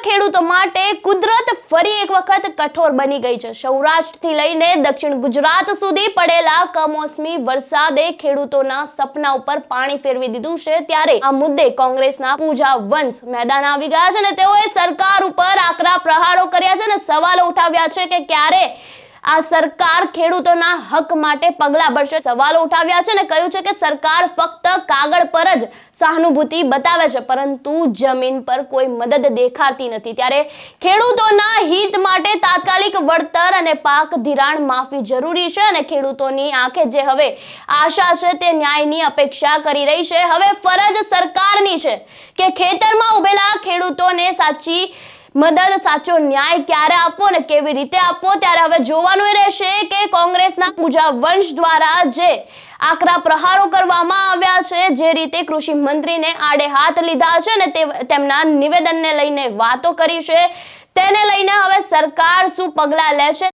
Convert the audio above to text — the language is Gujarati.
ખેડૂતો માટે કુદરત ફરી એક વખત કઠોર બની ગઈ છે। સૌરાષ્ટ્રથી લઈને દક્ષિણ ગુજરાત સુધી પડેલા કમોસમી વરસાદે ખેડૂતોના સપના ઉપર પાણી ફેરવી દીધું છે। ત્યારે આ મુદ્દે કોંગ્રેસના પૂજા વંશ મેદાન આવી ગયા છે અને તેઓએ સરકાર ઉપર આકરા પ્રહારો કર્યા છે અને સવાલો ઉઠાવ્યા છે કે ક્યારે આ સરકાર ખેડૂતોના હક માટે પગલાં ભરશે। સવાલો ઉઠાવ્યા છે અને કહ્યું છે કે સરકાર ફક્ત કાગળ પર જ સહાનુભૂતિ બતાવે છે પરંતુ જમીન પર કોઈ મદદ દેખાતી નથી। ત્યારે ખેડૂતોના હિત માટે તાત્કાલિક વળતર અને પાક ધિરાણ માફી જરૂરી છે અને ખેડૂતોની આંખે જે હવે આશા છે તે ન્યાયની અપેક્ષા કરી રહી છે। હવે ફરજ સરકારની છે કે ખેતરમાં ઉભેલા ખેડૂતોને સાચી મદદ સાચો ન્યાય ક્યારે આપવો અને કેવી રીતે આપવો। ત્યારે હવે જોવાનું રહેશે કે કોંગ્રેસના પૂજા વંશ દ્વારા જે આકરા પ્રહારો કરવામાં આવ્યા છે, જે રીતે કૃષિ મંત્રીને આડે હાથ લીધા છે અને તેમના નિવેદનને લઈને વાતો કરી છે, તેને લઈને હવે સરકાર શું પગલાં લે છે।